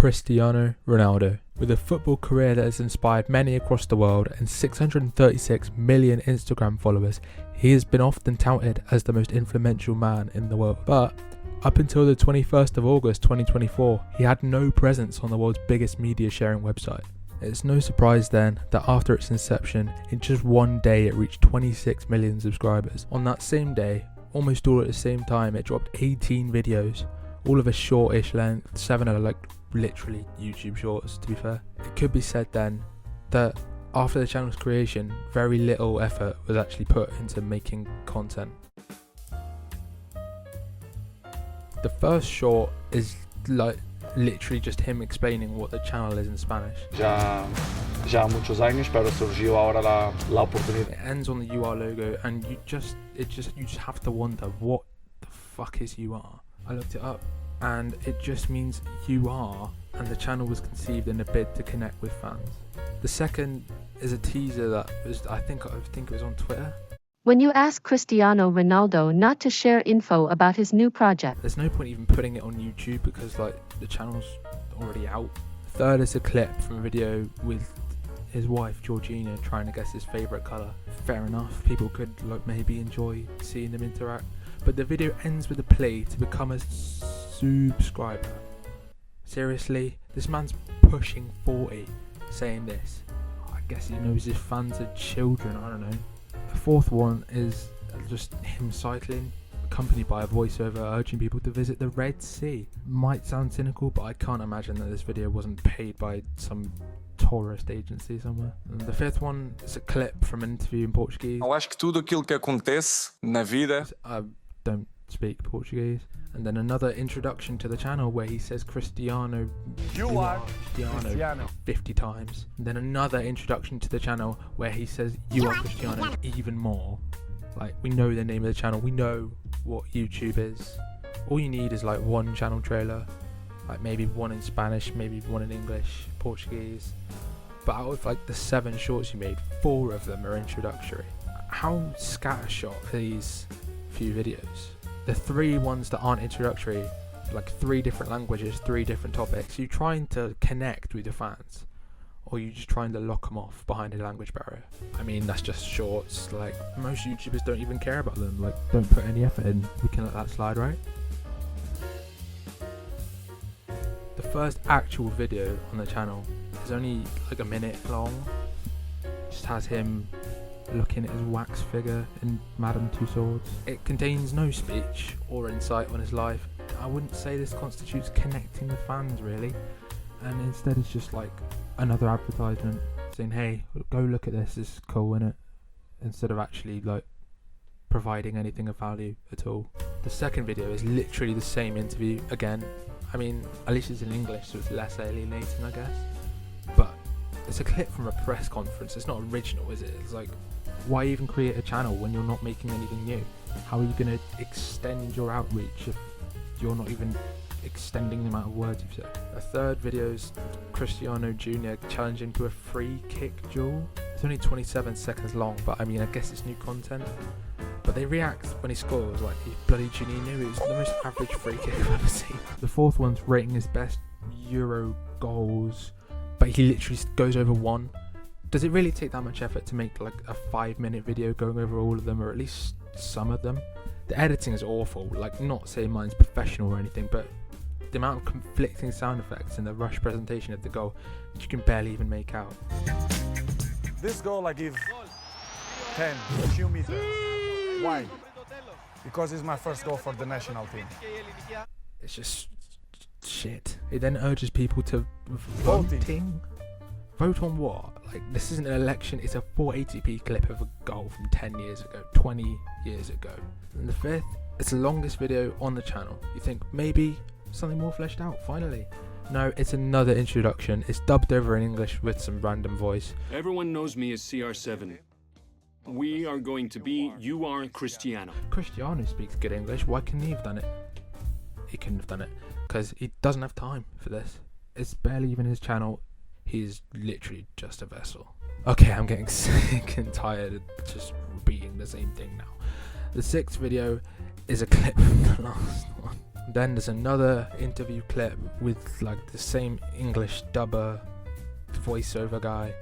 Cristiano Ronaldo. With a football career that has inspired many across the world and 636 million Instagram followers, he has been often touted as the most influential man in the world. But up until the 21st of August 2024, he had no presence on the world's biggest media sharing website. It's no surprise then that after its inception, in just one day it reached 26 million subscribers. On that same day, almost all at the same time, it dropped 18 videos, all of a shortish length. 7 are like literally YouTube shorts, to be fair. It could be said then that after the channel's creation, very little effort was actually put into making content. The first short is like literally just him explaining what the channel is in Spanish. Ya muchos años, pero surgió ahora la oportunidad. It ends on the UR logo, and you just have to wonder, what the fuck is UR? I looked it up, and it just means you are, and the channel was conceived in a bid to connect with fans. The second is a teaser that was, I think it was on Twitter. When you ask Cristiano Ronaldo not to share info about his new project, There's no point even putting it on YouTube because like the channel's already out. Third is a clip from a video with his wife Georgina trying to guess his favourite colour. Fair enough, people could like maybe enjoy seeing them interact. But the video ends with a plea to become a subscriber. Seriously, this man's pushing 40 saying this. I guess he knows his fans are children, I don't know. The fourth one is just him cycling, accompanied by a voiceover urging people to visit the Red Sea. Might sound cynical, but I can't imagine that this video wasn't paid by some tourist agency somewhere. And the fifth one is a clip from an interview in Portuguese. Eu acho que tudo aquilo que acontece na vida. I don't speak Portuguese. And then another introduction to the channel where he says Cristiano, You are Cristiano. 50 times. And then another introduction to the channel where he says you are Cristiano even more. Like, we know the name of the channel, we know what YouTube is. All you need is like one channel trailer, like maybe one in Spanish, maybe one in English, Portuguese. But out of like the 7 shorts you made, 4 of them are introductory. How scattershot are these few videos? The 3 ones that aren't introductory, like 3 different languages, 3 different topics. You trying to connect with your fans, or you just trying to lock them off behind a language barrier? I mean, that's just shorts. Like, most YouTubers don't even care about them. Like, don't put any effort in. We can let that slide, right? The first actual video on the channel is only like a minute long. Just has him looking at his wax figure in Madame Tussauds. It contains no speech or insight on his life. I wouldn't say this constitutes connecting with fans really, and instead it's just like another advertisement saying, hey, go look at this is cool, innit? Instead of actually like providing anything of value at all. The second video is literally the same interview again. I mean, at least it's in English, so it's less alienating, I guess, but it's a clip from a press conference. It's not original, is it? It's like, why even create a channel when you're not making anything new? How are you going to extend your outreach if you're not even extending the amount of words you've said? The third video is Cristiano Jr. challenging to a free kick duel. It's only 27 seconds long, but I mean, I guess it's new content. But they react when he scores like he bloody Juninho. It was the most average free kick I've ever seen. The fourth one's rating his best Euro goals, but he literally goes over 1. Does it really take that much effort to make like a 5-minute video going over all of them, or at least some of them? The editing is awful, like, not saying mine's professional or anything, but the amount of conflicting sound effects and the rush presentation of the goal that you can barely even make out. This goal I give 10, few meters. Why? Because it's my first goal for the national team. It's just shit. It then urges people to Voting. Vote on what? Like, this isn't an election, it's a 480p clip of a goal from 10 years ago, 20 years ago. And the fifth, it's the longest video on the channel. You think maybe something more fleshed out, finally. No, it's another introduction. It's dubbed over in English with some random voice. Everyone knows me as CR7. We are going to be You Are Cristiano. Cristiano speaks good English, why couldn't he have done it? He couldn't have done it, because he doesn't have time for this. It's barely even his channel. He's literally just a vessel. Okay, I'm getting sick and tired of just repeating the same thing now. The sixth video is a clip from the last one. Then there's another interview clip with like the same English dubber voiceover guy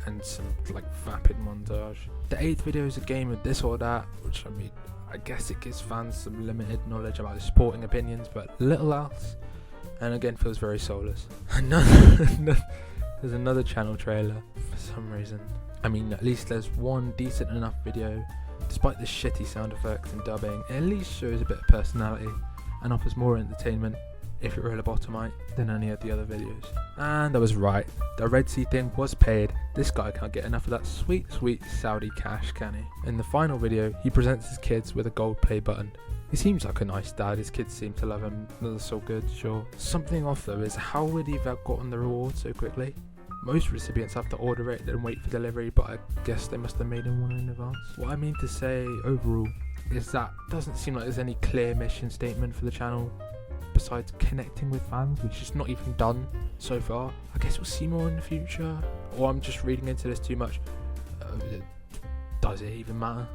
and some like vapid montage. The 8th video is a game of this or that, which I mean, I guess it gives fans some limited knowledge about sporting opinions, but little else, and again feels very soulless. There's another channel trailer for some reason. I mean, at least there's one decent enough video, despite the shitty sound effects and dubbing. It at least shows a bit of personality and offers more entertainment, if you're a lobotomite, than any of the other videos. And I was right, the Red Sea thing was paid. This guy can't get enough of that sweet, sweet Saudi cash, can he? In the final video, he presents his kids with a gold play button. He seems like a nice dad, his kids seem to love him, that's all good, sure. Something off though is how would he have gotten the reward so quickly? Most recipients have to order it, then wait for delivery, but I guess they must have made him one in advance. What I mean to say overall is that doesn't seem like there's any clear mission statement for the channel besides connecting with fans, which is not even done so far. I guess we'll see more in the future, or I'm just reading into this too much. Does it even matter?